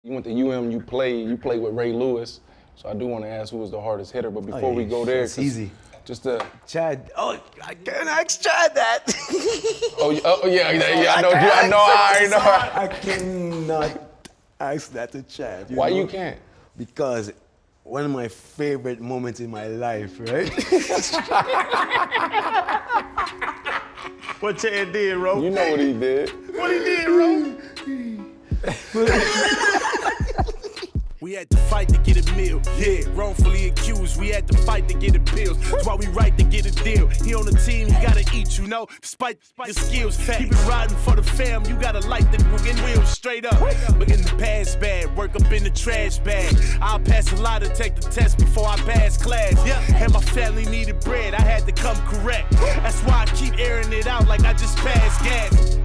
You went to UM, you played with Ray Lewis. So I do want to ask who was the hardest hitter, but before we go there, it's easy. Just to Chad. Oh, I can't ask Chad that. I know. I cannot ask that to Chad. Why you can't? Because one of my favorite moments in my life, right? What Chad did, Ro? You know what he did. What he did, Ro? We had to fight to get a meal. Yeah, wrongfully accused. We had to fight to get appeals. That's why we right to get a deal. He on the team, he gotta eat, you know. Despite your skills, keep it riding for the fam. You gotta light the wheels straight up. But in the past bad, work up in the trash bag. I'll pass a lot to take the test before I pass class. Yeah, and my family needed bread. I had to come correct. That's why I keep airing it out like I just passed gas.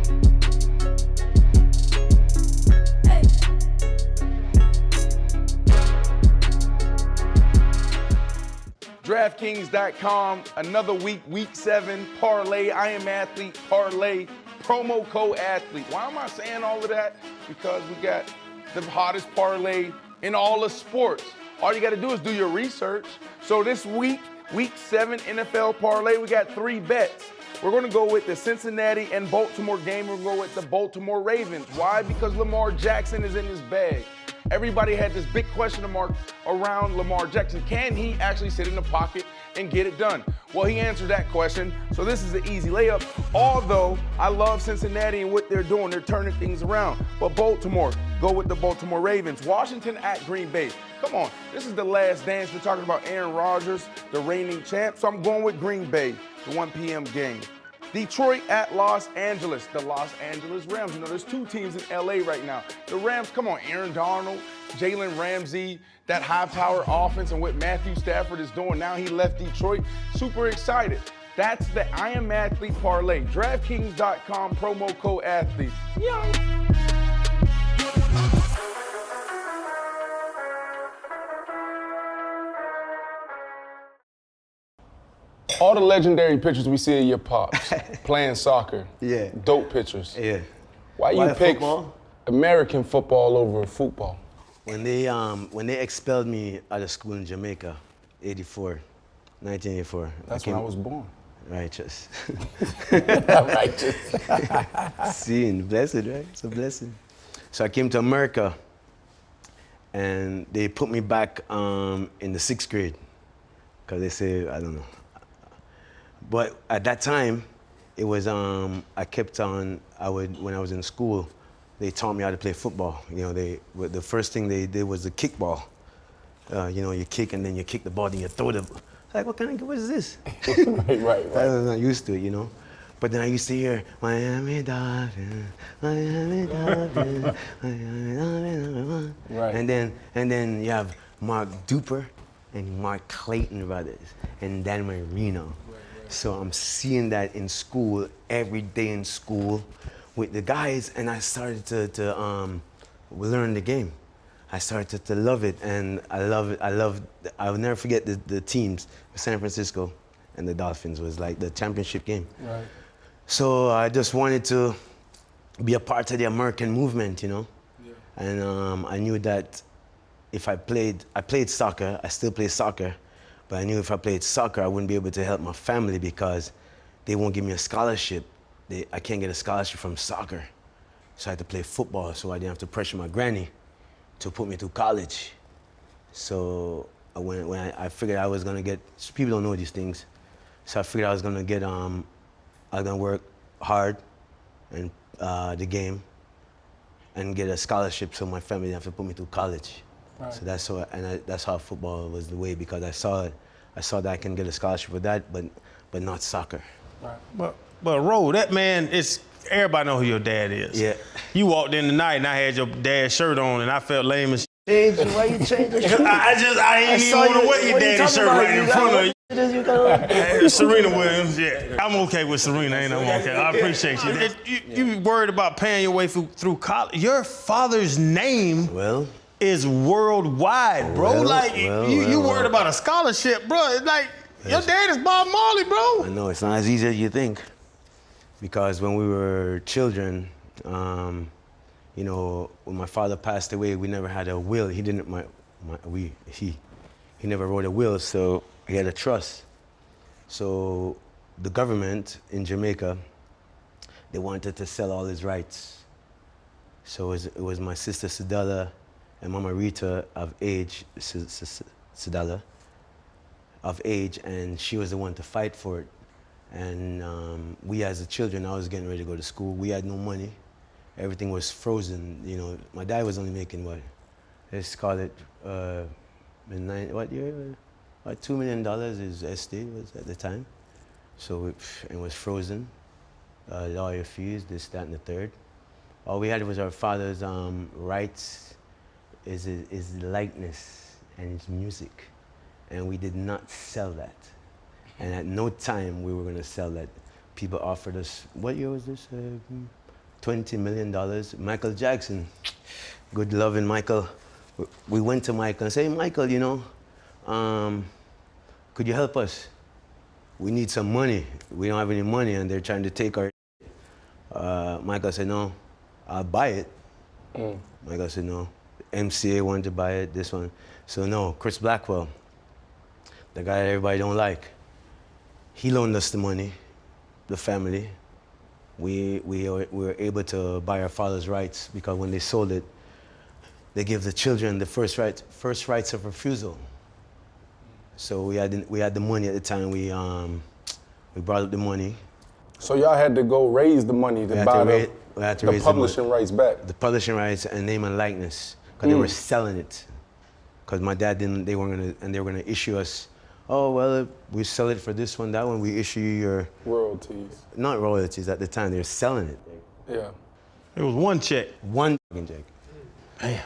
DraftKings.com, another week, week 7, parlay, I am athlete, parlay, promo code athlete. Why am I saying all of that? Because we got the hottest parlay in all of sports. All you got to do is do your research. So this week, week 7 NFL parlay, we got 3 bets. We're going to go with the Cincinnati and Baltimore game. We're going to go with the Baltimore Ravens. Why? Because Lamar Jackson is in his bag. Everybody had this big question mark around Lamar Jackson. Can he actually sit in the pocket and get it done? Well, he answered that question, so this is an easy layup. Although I love Cincinnati and what they're doing, they're turning things around. But Baltimore, go with the Baltimore Ravens. Washington at Green Bay. Come on, this is the last dance. We're talking about Aaron Rodgers, the reigning champ, so I'm going with Green Bay, the 1 p.m. game. Detroit at Los Angeles, the Los Angeles Rams. You know, there's 2 teams in LA right now. The Rams, come on, Aaron Donald, Jalen Ramsey, that high-power offense and what Matthew Stafford is doing. Now he left Detroit. Super excited. That's the I Am Athlete parlay. DraftKings.com, promo code athlete. Yeah. All the legendary pictures we see of your pops playing soccer. Yeah. Dope pictures. Yeah. Why you pick football? American football over football? When they expelled me out of school in Jamaica, 1984. That's when I was born. Righteous. Righteous. Seeing, blessed, right? It's a blessing. So I came to America, and they put me back in the 6th grade, because they say, I don't know. But at that time, it was, when I was in school, they taught me how to play football. You know, the first thing they did was the kickball. You know, you kick and then you kick the ball, then you throw the, like, what is this? right. I was not used to it, you know. But then I used to hear, Miami Dolphins, Miami Dolphins, Miami Dolphins. Right. And then you have Mark Duper and Mark Clayton brothers and Dan Marino. So I'm seeing that in school, every day in school with the guys, and I started to learn the game. I started to love it, and I love it. I'll never forget the teams. San Francisco and the Dolphins was like the championship game. Right. So I just wanted to be a part of the American movement, you know? Yeah. And I knew that if I played soccer, I still play soccer, but I knew if I played soccer, I wouldn't be able to help my family because they won't give me a scholarship. I can't get a scholarship from soccer. So I had to play football so I didn't have to pressure my granny to put me through college. So when I figured I was gonna get, people don't know these things, so I figured I was gonna get, I was gonna work hard and the game and get a scholarship so my family didn't have to put me through college. Right. So that's how football was the way, because I saw that I can get a scholarship for that, but not soccer. Right. But Ro, that man is, everybody know who your dad is. Yeah. You walked in tonight and I had your dad's shirt on and I felt lame as Why you change your shirt? I ain't even want to wear your daddy's shirt right in front of you. Serena Williams, yeah. I'm okay with Serena, ain't I'm okay. I appreciate you. You worried about paying your way through college. Your father's name is worldwide, bro. You worried about a scholarship, bro. It's like, your dad is Bob Marley, bro. I know, it's not as easy as you think. Because when we were children, you know, when my father passed away, we never had a will. He didn't, he never wrote a will, so he had a trust. So the government in Jamaica, they wanted to sell all his rights. So it was my sister Sidala and Mama Rita of age, Sidala, of age, and she was the one to fight for it. And we as the children, I was getting ready to go to school. We had no money. Everything was frozen. You know, my dad was only making what? Let's call it, what year? About $2 million his estate was at the time. So it was frozen. Lawyer fees, this, that, and the third. All we had was our father's rights, his likeness, and his music. And we did not sell that. And at no time we were going to sell that. People offered us, what year was this? $20 million. Michael Jackson, good loving Michael. We went to Michael and said, hey, Michael, you know, could you help us? We need some money. We don't have any money and they're trying to take our. Michael said, no, I'll buy it. Michael said, no. MCA wanted to buy it, this one. So no, Chris Blackwell, the guy that everybody don't like, he loaned us the money, the family. We were able to buy our father's rights because when they sold it, they give the children the first rights of refusal. So we had the money at the time. We brought up the money. So y'all had to go raise the money to buy the publishing rights back. The publishing rights and name and likeness, because they were selling it. Because my dad didn't, they were gonna issue us. Oh well, we sell it for this one, that one. We issue you your royalties. Not royalties at the time. They were selling it. Yeah. It was one check. One check.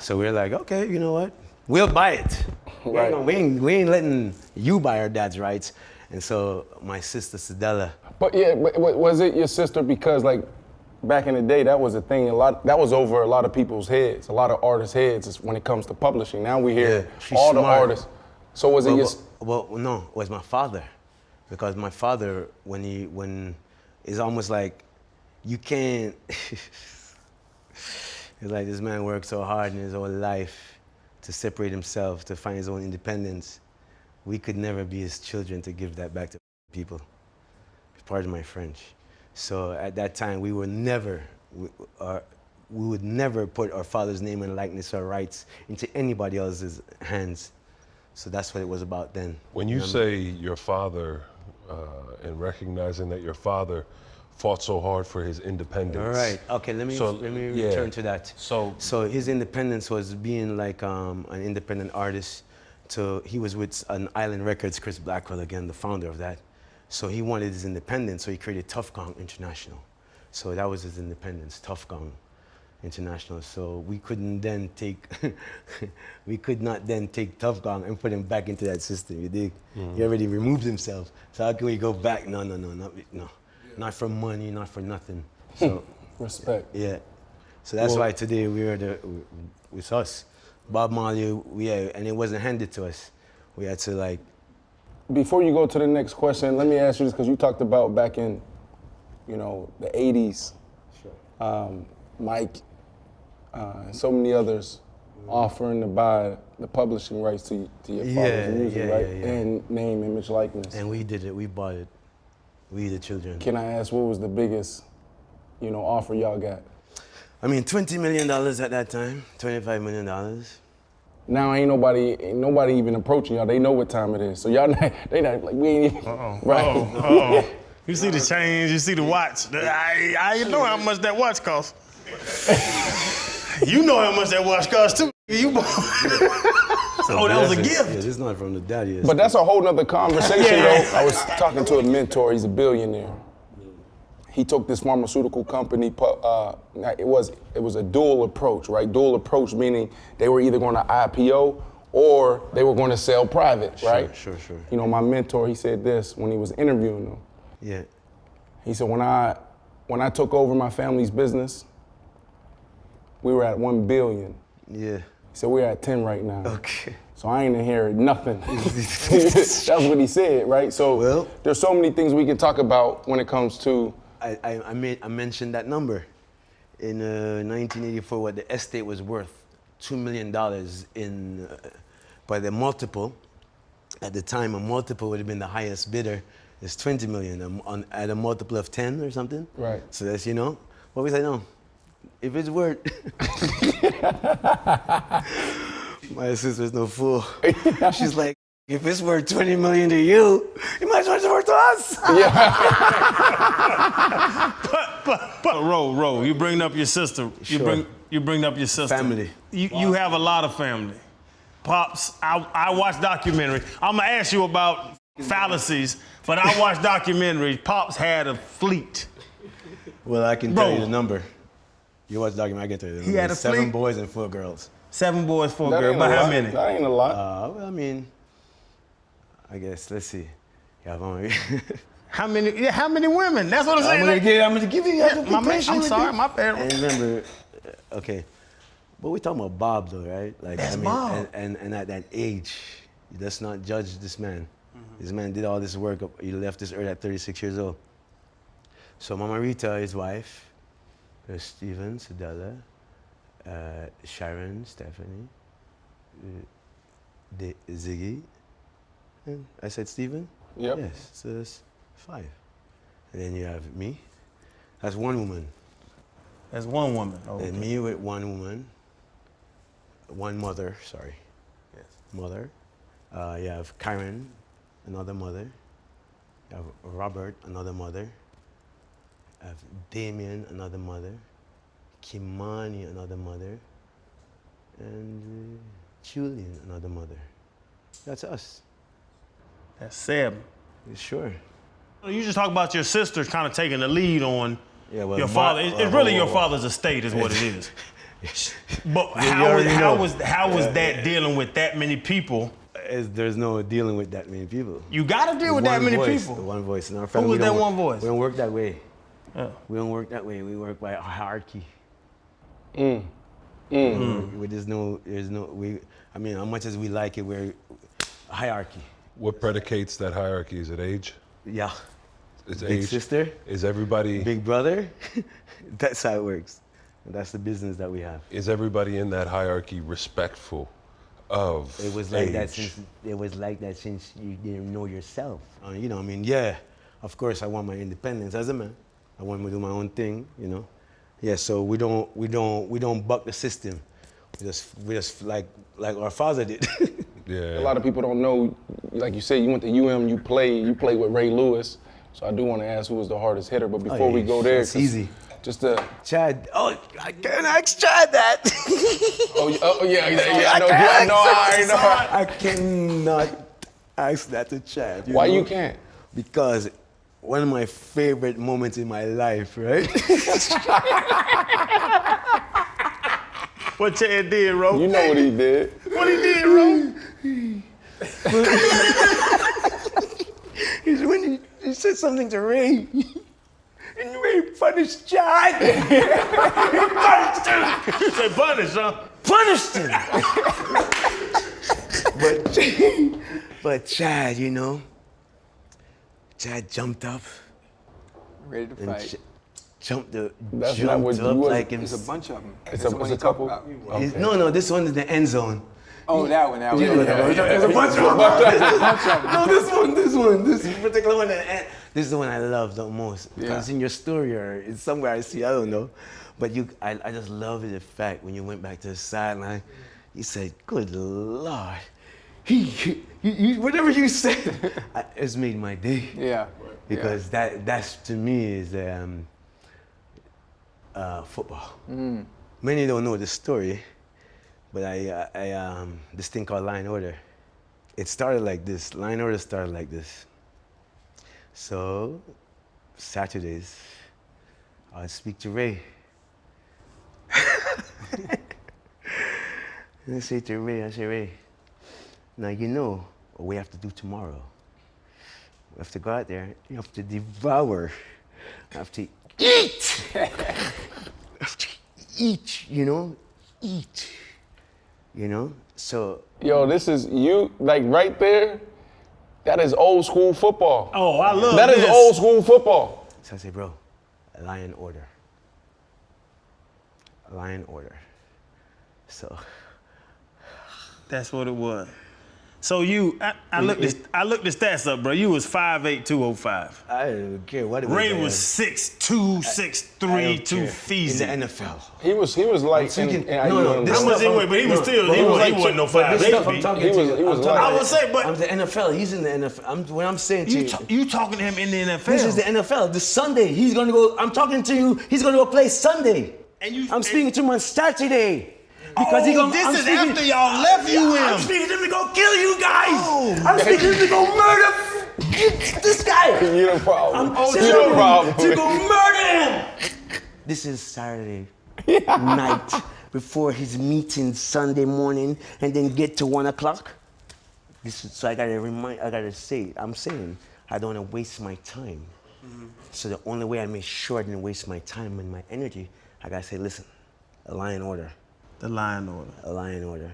So we were like, okay, you know what? We'll buy it. Right. We ain't letting you buy our dad's rights. And so my sister Sidella. But yeah, was it your sister? Because like back in the day, that was a thing. That was over a lot of people's heads, a lot of artists' heads when it comes to publishing. Now we hear all the artists. So was it your? Well, no, it was my father, because my father, when it's almost like you can't. It's like this man worked so hard in his whole life to separate himself, to find his own independence. We could never be his children to give that back to people. Pardon my French. So at that time, we would never put our father's name and likeness or rights into anybody else's hands. So that's what it was about then. When you say your father, and recognizing that your father fought so hard for his independence. All right. Okay. Let me return to that. So his independence was being like an independent artist. He was with an Island Records, Chris Blackwell again, the founder of that. So he wanted his independence, so he created Tough Gong International. So that was his independence, Tough Gong International. So we couldn't then take, we could not then take Tough Gong and put him back into that system. You dig? He already removed himself. So how can we go back? No. Not for money, not for nothing. So respect. Yeah. So that's why today with us, Bob Marley, and it wasn't handed to us. We had to like. Before you go to the next question, let me ask you this, because you talked about back in, the 80s, Mike, and so many others offering to buy the publishing rights to your father's music, right? Yeah. And name, image, likeness. And we did it, we bought it. We the children. Can I ask, what was the biggest, offer y'all got? I mean, $20 million at that time, $25 million. Now ain't nobody even approaching y'all. They know what time it is. So y'all, they not like, we ain't even, right? You see the chains, you see the watch. I know how much that watch costs. You know how much that watch costs too. That was a gift. Yeah, this is not from the daddy. But that's a whole nother conversation though. I was talking to a mentor, he's a billionaire. He took this pharmaceutical company, it was a dual approach, right? Dual approach meaning they were either going to IPO or they were going to sell private, right? Sure. My mentor, he said this when he was interviewing them. Yeah. He said, when I took over my family's business, we were at 1 billion. Yeah. He said, we're at 10 right now. Okay. So I ain't inherit nothing. That's what he said, right? So there's so many things we can talk about when it comes to. I mentioned that number. in 1984 what the estate was worth, $2 million in, by the multiple. At the time, a multiple would have been the highest bidder. It's 20 million at a multiple of 10 or something. Right. So that's, you know, what we say, no, if it's worth, my sister's no fool. She's like, if it's worth 20 million to you, it might as well it's worth to us. But Ro, you bring up your sister. Sure. You bring up your sister. Family. You have a lot of family. Pops, I watch documentary. I'm gonna ask you about fallacies, but I watch documentaries. Pops had a fleet. Well, I can tell you the number. You watch the documentary, I can tell you the number. He had a 7 fleet? boys and 4 girls. 7 boys, 4 That girls. ain't But a how lot. many? That ain't a lot. Well, I mean, I guess, let's see. Yeah, How many women? That's what I'm saying. I'm gonna give you. You have to be My man, patient I'm with sorry, me. my bad. And remember, okay, but we're talking about Bob though, right? Like, That's Bob. And at that age, let's not judge this man. This man did all this work. He left this earth at 36 years old. So Mama Rita, his wife, Stephen, Sedella, Sharon, Stephanie, Ziggy, and I said Stephen? Yep. Yes, so that's 5. And then you have me. That's 1 woman. That's 1 woman. Oh, And okay. me with 1 woman. 1 mother, sorry. Yes. Mother. You have Karen, another mother. You have Robert, another mother. You have Damien, another mother. Kimani, another mother. And Julian, another mother. That's us. That's 7. Sure. You just talk about your sister kind of taking the lead on Yeah, well, your father. It's really your father's estate, is what it is. But how was that dealing with that many people? There's no dealing with that many people. You got to deal with that many people. The one voice. In our Who family, was we that don't one voice? We don't work that way. Yeah. We don't work that way. We work by hierarchy. There's no, I mean, as much as we like it, we're hierarchy. What predicates that hierarchy? Is it age? Yeah. It's Big age. sister, Is everybody big brother. That's how it works. And that's the business that we have. is everybody in that hierarchy respectful of It was like age? that since you didn't know yourself. You know, I mean, yeah, of course I want my independence as a man. I want to do my own thing, you know. Yeah, so we don't buck the system. We just like our father did. Yeah. A lot of people don't know, like you said, you went to UM, you played with Ray Lewis. So I do want to ask who was the hardest hitter, but before we go there, it's easy. Just to Chad, I can't ask Chad that. I cannot ask that to Chad. why know? you can't? Because one of my favorite moments in my life, right? What Chad did, Ro? You know what he did. What he did, Ro? is when he said something to Ray. And Ray punished Chad. He punished him. You said punish, huh? Punished him. but Chad, you know, Chad jumped up Ready to and fight. jumped That's not what up you was- like him. There's a bunch of them. It's a couple. No, this one is the end zone. Oh, that one. There's a bunch of them. No, this particular one. This is the one I love the most. Yeah. It's in your story or it's somewhere I see, I don't know. But I just love the fact when you went back to the sideline, you said, good Lord. He whatever you said, it's made my day. Yeah. Because that's to me is football. Many don't know the story, but I this thing called line order. It started like this. Line order started like this. So Saturdays, I would speak to Ray. And I say to Ray, Ray, now you know what we have to do tomorrow. We have to go out there, you have to devour, you have to eat. Eat, you know, eat. You know, so. Yo, this is you, like right there, that is old school football. Oh, I love That this. is old school football. So I say, bro, a lion order. Lion Order. So. That's what it was. So I looked the stats up, bro. You was 5'8", 205. I don't care what it was. Ray was 6'2", 6'3", 2 in the NFL. He was like How but he was still he wasn't no 5'8". He was like, I would say, but I'm the NFL. He's in the NFL. What I'm saying to you, you talking to him in the NFL. This is the NFL. This Sunday, he's gonna go. I'm talking to you. He's gonna go play Sunday. I'm speaking to him on Saturday. Because this is after y'all left you in. I'm speaking to him to go kill you guys. I'm speaking to him to go murder this guy. You the problem. You the problem. To go murder him. This is Saturday night before his meeting Sunday morning, and then get to 1 o'clock. So I gotta say, I'm saying I don't want to waste my time. So the only way I make sure I didn't waste my time and my energy, I gotta say, listen, a Lion Order. The Lion Order. A Lion Order.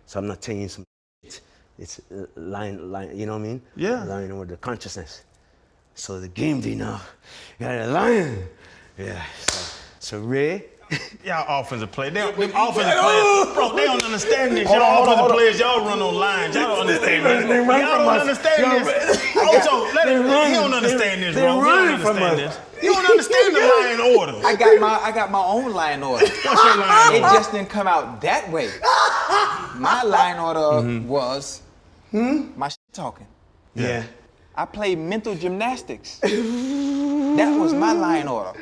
So I'm not telling you some shit. It's lion, you know what I mean? Yeah. Lion Order, consciousness. So the game day now, you got a lion. Yeah. So Ray. Y'all offensive play. Them offensive players, bro, they don't understand this. Y'all offensive players, y'all run on lines. Y'all don't understand this. Y'all don't understand this. Also, he don't understand this, bro. He don't understand this. You don't understand the Lion Order. I got my own Lion Order. What's your Lion It Order? just didn't come out that way. My Lion Order was my shit talking. Yeah. I played mental gymnastics. That was my Lion Order.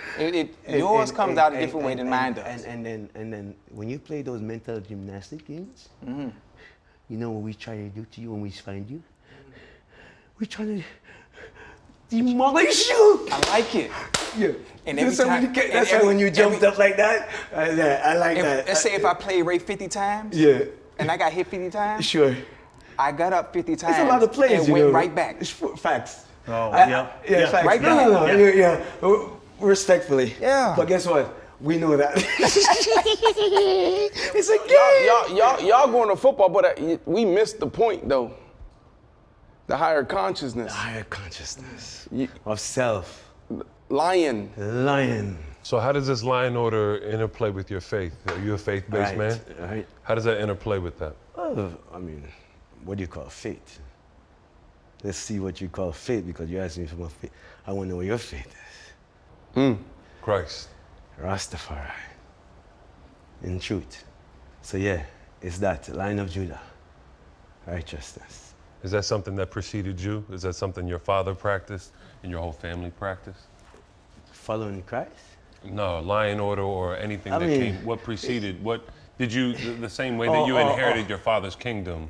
Yours comes out a different way than mine does. And then when you play those mental gymnastic games, you know what we try to do to you when we find you? We try to demolish you. I like it. Yeah. And every time, that's why when you jumped up like that, I like that. Let's say if I played Ray 50 times, and I got hit 50 times, sure. I got up 50 times It's a lot of plays, and you went know. right back. It's facts. Oh, Yeah, facts. Right back. No. Respectfully. Yeah. But guess what? We know that. It's a game. Y'all going to football, but we missed the point though. The higher consciousness. The higher consciousness of self. Lion. So how does this Lion Order interplay with your faith? Are you a faith-based man? Right. How does that interplay with that? Oh, I mean, what do you call faith? Let's see what you call faith, because you're asking me for my faith. I want to know what your faith is. Christ. Rastafari. In truth. So yeah, it's that, Lion of Judah. Righteousness. Is that something that preceded you? Is that something your father practiced and your whole family practiced? Following Christ? No, Lion Order or anything I that mean, came. What preceded? What did you? The same way that you inherited your father's kingdom,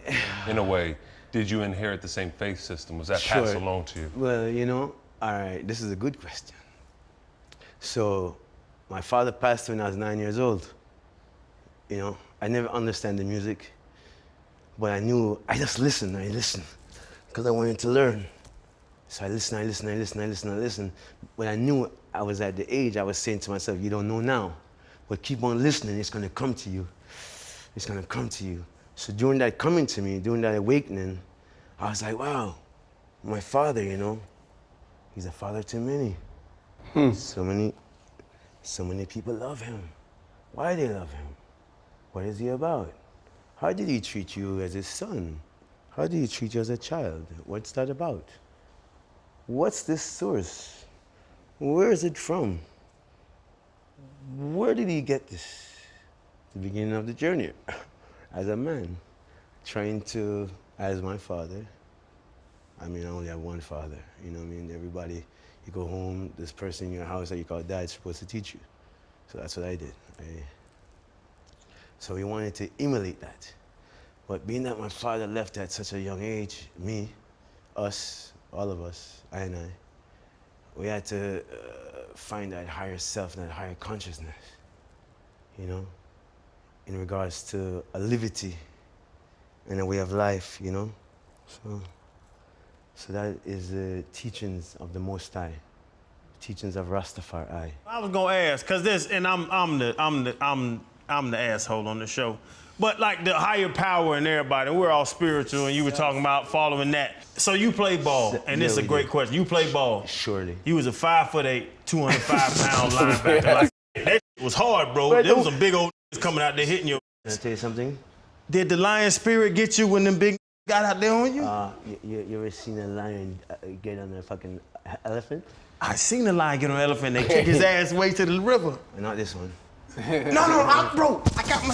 in a way, did you inherit the same faith system? Was that passed along to you? Well, you know, all right, this is a good question. So, my father passed when I was 9 years old. You know, I never understand the music, but I knew, I listened, because I wanted to learn. So I listened. But I knew I was at the age I was saying to myself, you don't know now, but keep on listening, it's gonna come to you. It's gonna come to you. So during that coming to me, during that awakening, I was like, wow, my father, you know, he's a father to many. So many people love him. Why they love him? What is he about? How did he treat you as his son? How did he treat you as a child? What's that about? What's this source? Where is it from? Where did he get this? The beginning of the journey. As a man, trying to, as my father, I mean, I only have one father, you know what I mean? Everybody, you go home, this person in your house that you call dad is supposed to teach you. So that's what I did. So we wanted to emulate that. But being that my father left at such a young age, me, us, all of us, I and I, we had to find that higher self and that higher consciousness, you know, in regards to a liberty and a way of life, you know. So that is the teachings of the Most High, teachings of Rastafari. I was gonna ask, cause this, and I'm the asshole on the show. But like the higher power and everybody, we're all spiritual, and you were talking about following that. So you play ball, and this is a great question. You play ball. Surely. You was a 5'8", 205-pound linebacker. Like, that was hard, bro. But There was some big old coming out there hitting you. Can I tell you something? Did the lion spirit get you when them big got out there on you? You ever seen a lion get on a fucking elephant? I seen the lion get on an elephant. They kick his ass way to the river. Not this one. Bro, I got my.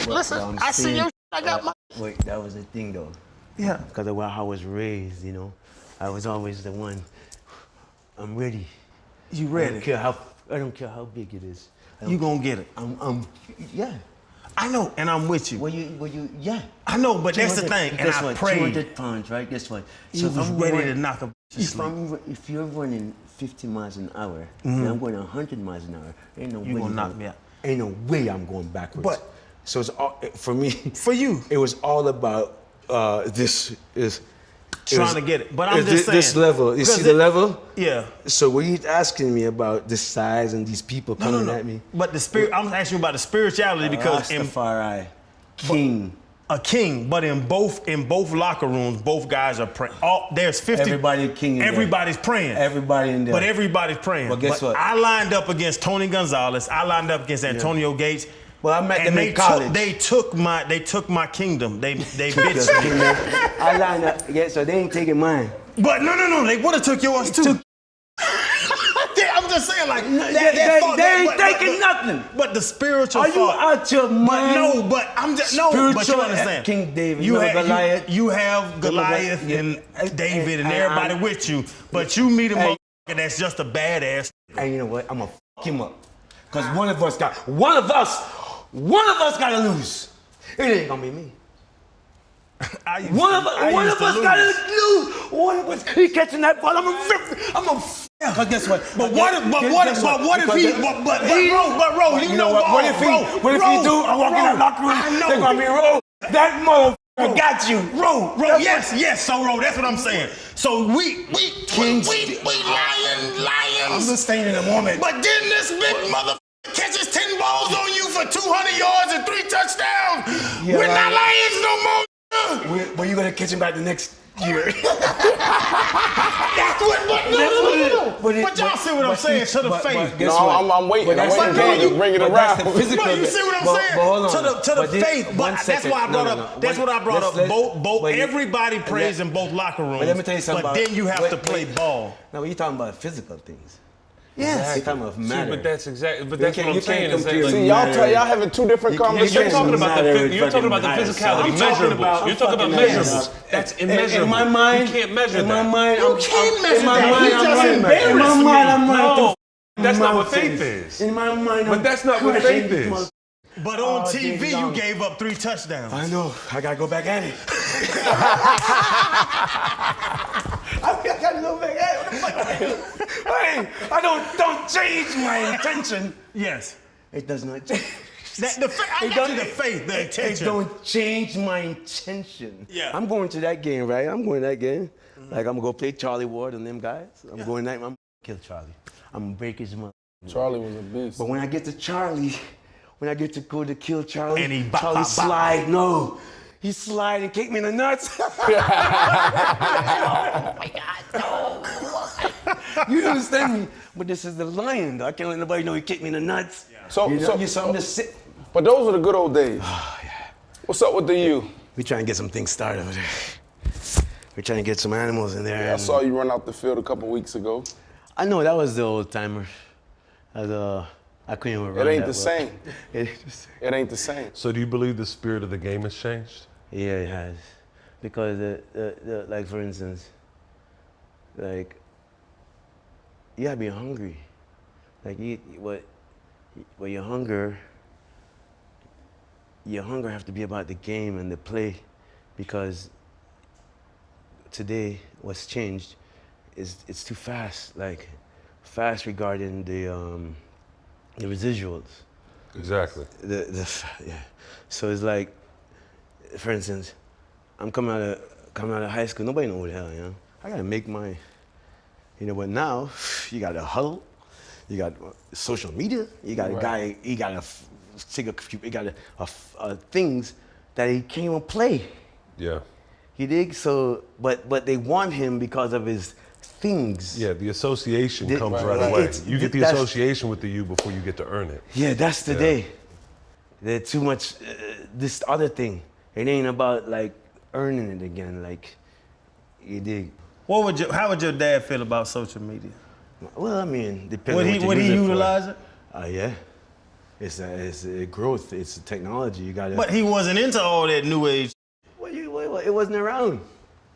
Listen, I see your. I got my. Wait, that was the thing though. Yeah. Because of how I was raised, you know, I was always the one. I'm ready. You I ready? don't care how big it is. You gonna get it. Yeah. I know, and I'm with you. Yeah. I know, but that's the thing, and Guess I what? prayed. 200 pounds, right? Guess what? You was ready to knock a If you're running 50 miles an hour, and I'm going 100 miles an hour, ain't no You way gonna knock me out. Ain't no way I'm going backwards. But- so it's all, for me. For you. It was all about this is. Trying to get it. But I'm just saying. This level. You see the level? Yeah. So when he's asking me about this size and these people coming at me. But the spirit, I'm asking you about the spirituality because Rastafari, king. a king, but in both locker rooms, both guys are praying. There's 50. Everybody king in there. Everybody's praying. Everybody in there. But everybody's praying. But guess what? I lined up against Tony Gonzalez. I lined up against Antonio Gates. Well, I met and them in college. They took my kingdom. They bitched me. I lined up. Yeah, so they ain't taking mine. But no. They would have took yours too. I'm just saying, like They ain't taking nothing. But the spiritual. Are you out your mind? But I'm just But you understand. King David, you have Goliath. You have Goliath and David and everybody with you, but you meet a motherfucker that's just a badass. And you know what? I'm gonna fuck him up. Cause one of us gotta lose. It ain't gonna be me. One of us gotta lose. One of us keep catching that ball. I'm a. Cause guess what? But what if he? You know what? What if he do? I walk in that locker room. They're gonna be Ro. That motherfucker got you. Ro. Yes. So Ro, that's what I'm saying. So we lion. I'm just staying in the moment. But then this big motherfucker catches 10 balls on you for 200 yards and 3 touchdowns. Yeah, We're not lions no more. Well, you're gonna catch him back the next year. That's what. But y'all see what I'm saying? To the faith. I'm waiting. I'm waiting to bring it around. But you see what I'm saying? Hold on. To the faith. But that's why I brought up. That's what I brought up. Both. Everybody prays in both locker rooms. But let me tell you something. But then you have to play ball. Now, when you're talking about physical things. Yes. You're talking about matter. But that's exactly. But that's what I'm saying. Is that, See, y'all having two different conversations. you're talking about the physicality, measurables. You're talking about measurables. That's immeasurable. In my mind, you can't measure in my that. mind, You can't measure that. In my mind, I'm running. No, that's not what faith is. In my mind, But that's not what faith is. But on TV, you gave up 3 touchdowns. I know. I gotta go back at it. I gotta go back at it. Hey, I don't change my intention. Yes. It does not change. The faith, the intention. It don't change my intention. Yeah. I'm going to that game, right? I'm going to that game. Like, I'm gonna go play Charlie Ward and them guys. I'm going that. I'm gonna kill Charlie. I'm gonna break his mother. Charlie was a beast. But when I get to Charlie, when I get to go to kill Charlie, And he Charlie slide. No, he slide and kick me in the nuts. Oh my God, no! You understand me? But this is the lion, though. I can't let nobody know he kicked me in the nuts. Yeah. So I'm just sitting. But those were the good old days. What's up with the U? We trying to get some things started over there. We're trying to get some animals in there. I saw you run out the field a couple weeks ago. I know that was the old timer. I couldn't even run. It ain't the same. It ain't the same. It ain't the same. So do you believe the spirit of the game has changed? Yeah, it has. Because, like, for instance, like, you gotta be hungry. Like, your hunger have to be about the game and the play, because today what's changed is it's too fast. Like, fast regarding the residuals. Exactly. Yeah. So it's like, for instance, I'm coming out of high school. Nobody knows who the hell I am. I gotta make my, but now you got a huddle, you got social media, you got a guy, he got things that he can't even play. Yeah. He dig? So, but they want him because of his things. Yeah, the association comes right, right away. it's- You get the that's- association with the you before you get to earn it. Yeah, that's the day. There's too much, this other thing. It ain't about like earning it again, like, you dig? How would your dad feel about social media? Well, I mean, depending Would he utilize it? Yeah. It's a growth, it's a technology, you gotta. But he wasn't into all that new age. It wasn't around.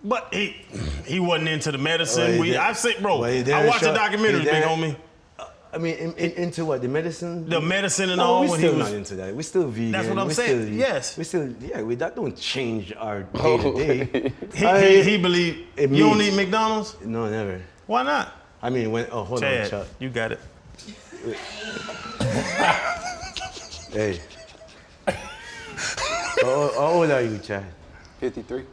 But he wasn't into the medicine. Well, I say, bro, well, I watched the documentary, big homie. I mean, into what? The medicine? The medicine and no, all. we're When still he was, not into that. We're still vegan. That's what I'm saying. Yes. We still, that don't change our day to day. He believed you don't eat McDonald's? No, never. Why not? I mean, hold Chad, on, Chuck. you got it. Hey. How old are you, Chad? 53.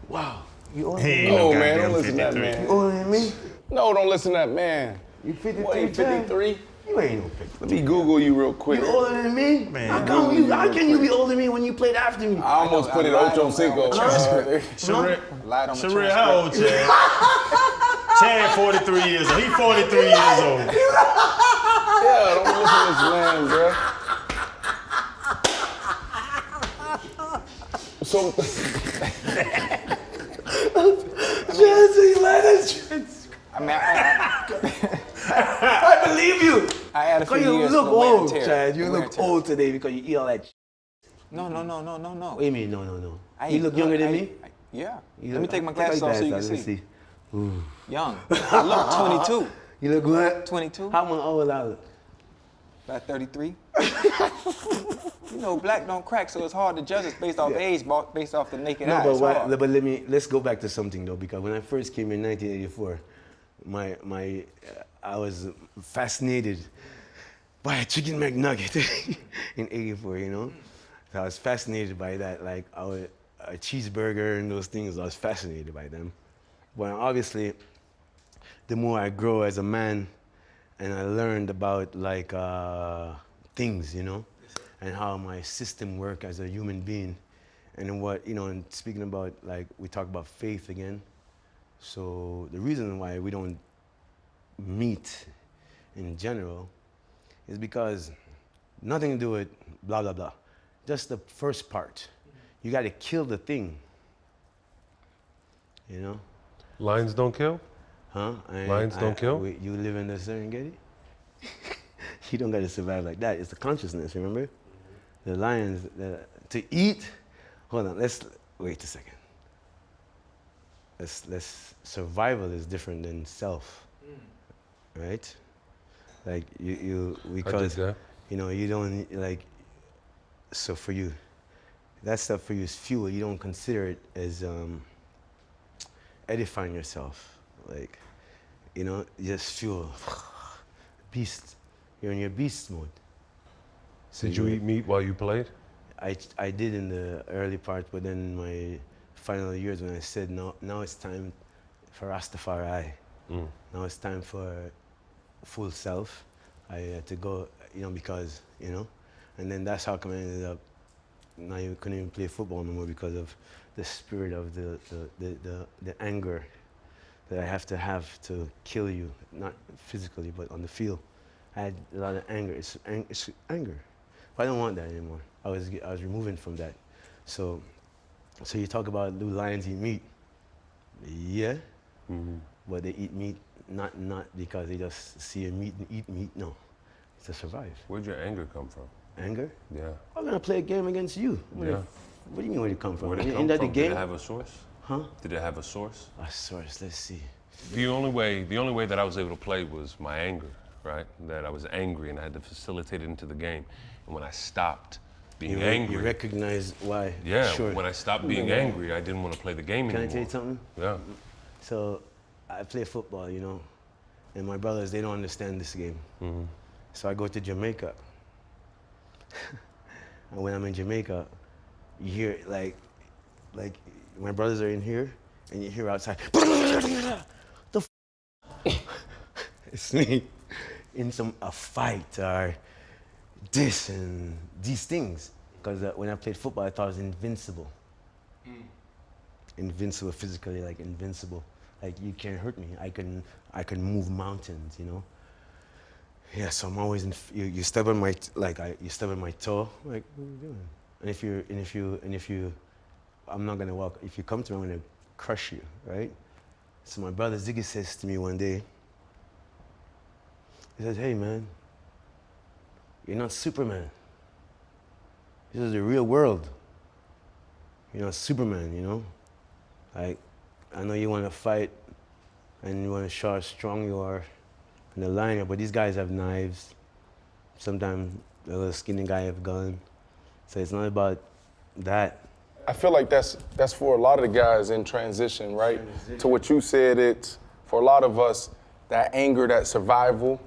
Wow. You older He than ain't me? no Oh, man, goddamn don't listen to that 53. man. You older than me? No, don't listen to that man. You 53, Boy, ain't 53. You ain't no 53. Let me Google you real quick. You older than me? Man. How can you be older than me when you played after me? I almost put it Ocho Cinco. Lied on my Sheree, how old Chad? Chad 43 years old. He 43 years old. Yeah, don't listen to this man, bro. So, I mean, I believe you. I had a few You years look for wear and old, tear. Chad. You Wear and look tear. old today because you eat all that. No. What do you mean, no? I You eat look good. younger than me? Yeah. You Let me look- take my take glasses off so you can let me see. Young. I look 22. You look what? 22. How much old I look? About 33. You know, black don't crack, so it's hard to judge us based off age, based off the naked eye. It's hard. But let's go back to something though, because when I first came in 1984, I was fascinated by a chicken McNugget in '84. You know, so I was fascinated by that, like a cheeseburger and those things. I was fascinated by them. But obviously, the more I grow as a man, and I learned about like things, you know, and how my system work as a human being, and what, you know, and speaking about, like, we talk about faith again. So the reason why we don't meet in general is because nothing to do with blah, blah, blah. Just the first part. You got to kill the thing, you know? Lions don't kill? Huh? Lions don't kill? You live in the Serengeti? You don't got to survive like that. It's the consciousness, remember? The lions, to eat, hold on, wait a second. Survival is different than self, right? Like because, you know, you don't, like, so for you, that stuff for you is fuel. You don't consider it as edifying yourself. Like, you know, just fuel. Beast. You're in your beast mode. So Did you eat meat while you played? I did in the early part, but then in my final years when I said, no, now it's time for Rastafari. Now it's time for full self. I had to go, you know, because, you know, and then that's how come I ended up, now you couldn't even play football no more because of the spirit of the anger that I have to kill you, not physically, but on the field. I had a lot of anger. It's anger. But I don't want that anymore. I was removing from that. So you talk about do lions eat meat? Yeah. But they eat meat not because they just see a meat and eat meat. No, it's to survive. Where'd your anger come from? Anger? Yeah. I'm gonna play a game against you. Yeah. What do you mean where it come from? Where'd it come Ain't that from? the game? Did it have a source? Huh? Did it have a source? A source. Let's see. The only way that I was able to play was my anger, right? That I was angry and I had to facilitate it into the game. And when I stopped being angry, You recognize why? yeah. Sure. When I stopped being angry, I didn't want to play the game Can I anymore. tell you something? Yeah. So I play football, you know, and my brothers, they don't understand this game. So I go to Jamaica. And when I'm in Jamaica, you hear like my brothers are in here, and you hear outside, the it's me in a fight or this and these things. Because when I played football, I thought I was invincible. Invincible physically, like invincible. Like you can't hurt me. I can move mountains, you know. Yeah, so I'm always you step on my you step on my toe, like what are you doing? And if you I'm not gonna walk. If you come to me, I'm gonna crush you, right? So my brother Ziggy says to me one day, he says, "Hey man, you're not Superman. This is the real world. You're not Superman, you know? Like, I know you want to fight and you want to show how strong you are in the line, but these guys have knives. Sometimes the little skinny guy have a gun. So it's not about that." I feel like that's for a lot of the guys in transition, right? To what you said, it's for a lot of us, that anger, that survival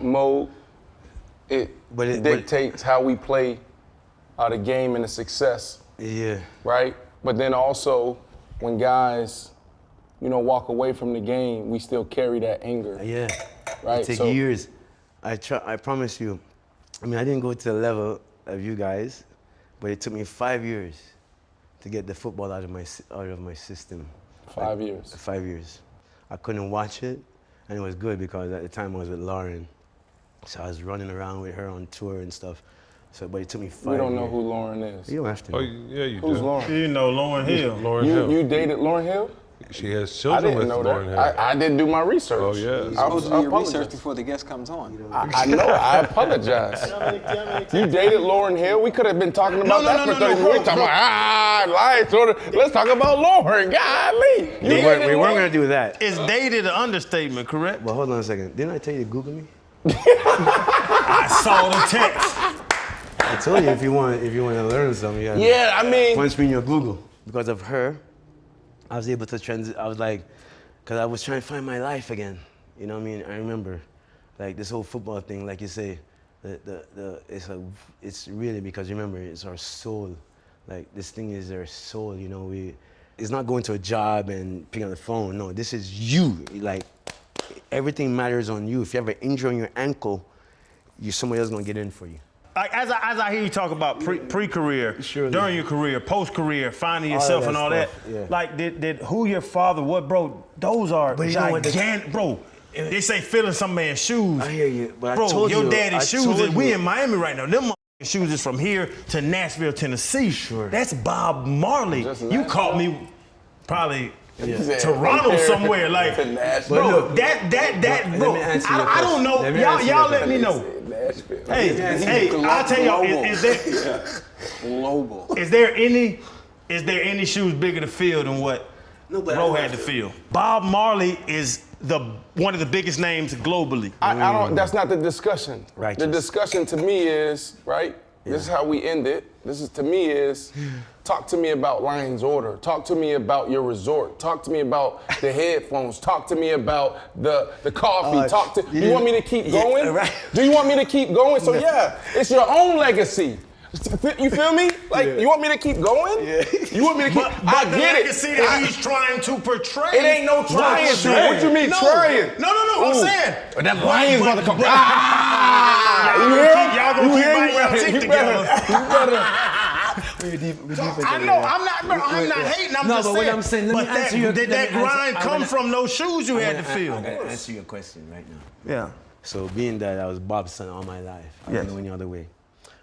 mode, it dictates how we play the game and the success. Yeah. Right? But then also, when guys, you know, walk away from the game, we still carry that anger. Yeah. Right? It takes years. I promise you, I mean, I didn't go to the level of you guys, but it took me 5 years to get the football out of my system. 5 years. 5 years. I couldn't watch it, and it was good because at the time I was with Lauryn. So I was running around with her on tour and stuff. So, but it took me 5 years. We don't know who Lauryn is. You don't have to know. Oh, yeah, you Who's do. Lauryn? You know Lauryn Hill. Lauryn Hill. You dated Lauryn Hill? She has I children didn't with know Lauryn that. Hill. I didn't do my research. Oh, yeah. You're supposed to do your apologize. research before the guest comes on. I know, I apologize. You dated Lauryn Hill? We could have been talking about that for 30 minutes. We're talking about, let's talk about Lauryn. Golly. We weren't going to do that. Is dated an understatement, correct? But hold on a second. Didn't I tell you to Google me? I saw the text. I told you if you want to learn something, you gotta Yeah, I mean. punch me in your Google. Because of her, I was able to transit. I was like, because I was trying to find my life again. You know what I mean? I remember, like this whole football thing, like you say, it's really because remember it's our soul. Like this thing is our soul. You know, it's not going to a job and picking up the phone. No, this is you. Like everything matters on you. If you have an injury on your ankle, somebody else gonna get in for you. Like as I hear you talk about pre-career, Surely. during your career, post-career, finding yourself and all that, yeah. like did who your father, what, bro? Those are But you know what gigantic, bro. They say filling some man's shoes. I hear you, but bro, I told your you, daddy's shoes, told and we you. in Miami right now. Them shoes is from here to Nashville, Tennessee. Sure. That's Bob Marley. Just You Nashville? caught me probably Yeah. Toronto somewhere, like, To Nashville. bro, look, that, bro. let me answer your I don't question. know. Let me answer your Y'all let question. me know. Nashville. Hey, I'll tell y'all, is there Global. is there any shoes bigger to fill than what Ro had to fill? Bob Marley is one of the biggest names globally. I don't. That's not the discussion. Righteous. The discussion to me is right. This is how we end it. This is to me is. Talk to me about Lion's Order. Talk to me about your resort. Talk to me about the headphones. Talk to me about the coffee. You want me to keep going? Right. Do you want me to keep going? So yeah, it's your own legacy. You feel me? Like you want me to keep going? Yeah. You want me to keep? I the get it. legacy that he's trying to portray. It ain't no trying. What you mean trying? No. I'm saying. That lion's about to come. Y'all gonna keep biting your teeth together. You better. I know. I'm not hating. I'm just but saying. what I'm saying, let me answer your- did let that me answer- grind I'm come gonna- from those shoes you had to fill? I gotta answer your question right now. Yeah. So being that I was Bob's son all my life, I Yes. don't know any other way.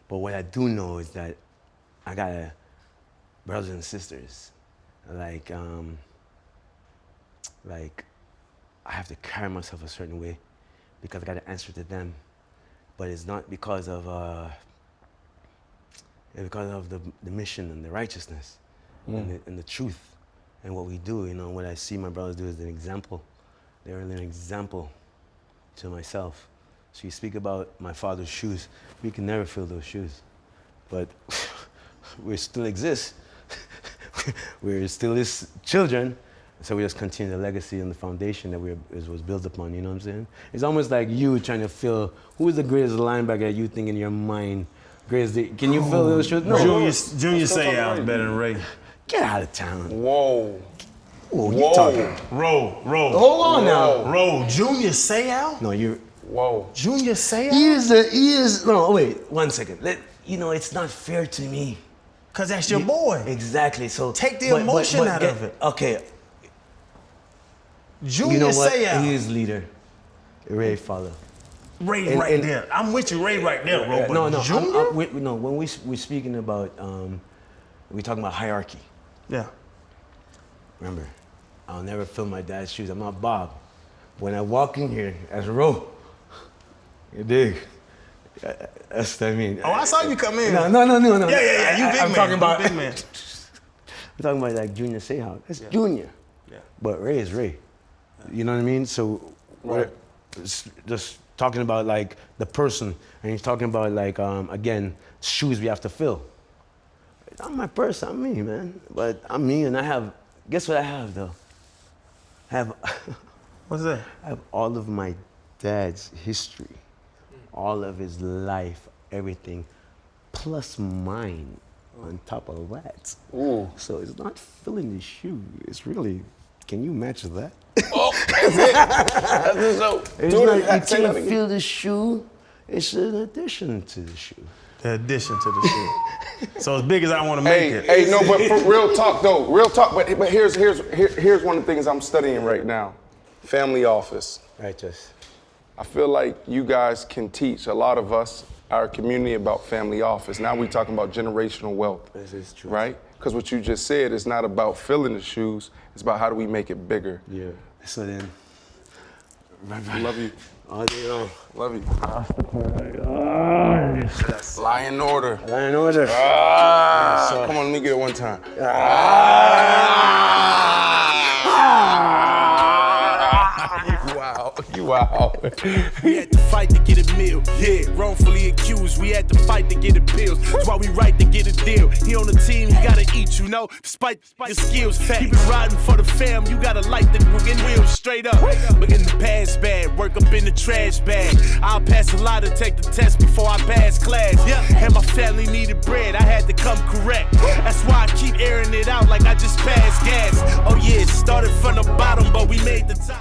But what I do know is that I got brothers and sisters. Like I have to carry myself a certain way because I got to answer to them. But it's not because of the mission and the righteousness and the truth and what we do. You know, what I see my brothers do is an example. They're an example to myself. So you speak about my father's shoes. We can never fill those shoes, but we still exist. We're still his children. So we just continue the legacy and the foundation that was built upon, you know what I'm saying? It's almost like you trying to fill, who is the greatest linebacker you think in your mind? Can you fill those shoes? No. Junior Seau is better than Ray. Get out of town. Whoa. Oh, you talking. Roll. Hold on now. Roll. Junior Seau? No, you're. Whoa. Junior Seau? He is, no, wait, 1 second. It's not fair to me. Because that's your boy. Exactly, so. Take the emotion out of it. Okay. Junior You know what? Seau. He is leader. Ray father. Ray And- right and- there. I'm with you, Ray right there, bro. But No, Junior? when we're speaking about, we're talking about hierarchy. Yeah. Remember, I'll never fill my dad's shoes. I'm not Bob. When I walk in here as Ro, you dig? That's what I mean. Oh, I saw you come in. No. Yeah. You big I'm man. talking about, You big man. we're talking about like Junior Seau. That's Yeah. Junior. Yeah. But Ray is Ray. You know what I mean? So we're just talking about like the person, and he's talking about like, again, shoes we have to fill. I'm my person, I'm me, man. But I'm me, and I have, guess what I have though? I have, What's that? I have all of my dad's history, all of his life, everything, plus mine on top of that. Ooh. So it's not filling the shoe. It's really, can you match that? Oh, that's it. That's it. So, It's do not, it. you Say that can't again. feel the shoe. It's an addition to the shoe. The addition to the shoe. So as big as I want to make it. Hey, no, but for real talk though, real talk. But here's one of the things I'm studying right now. Family office. Righteous. I feel like you guys can teach a lot of us, our community, about family office. Now we're talking about generational wealth. This is true. Right? Because what you just said is not about filling the shoes, it's about how do we make it bigger. Yeah. So then, Love you. all day long. Love you. Lie in order. Line order. Come on, let me get it one time. Wow. We had to fight to get a meal. Yeah, wrongfully accused. We had to fight to get appeals. That's why we right to get a deal. He on the team, he gotta eat, you know. Despite the skills, keep it riding for the fam. You gotta light the wheels straight up. But in the past bad, work up in the trash bag. I'll pass a lot to take the test before I pass class. Yeah, and my family needed bread. I had to come correct. That's why I keep airing it out like I just passed gas. Oh yeah, it started from the bottom, but we made the top.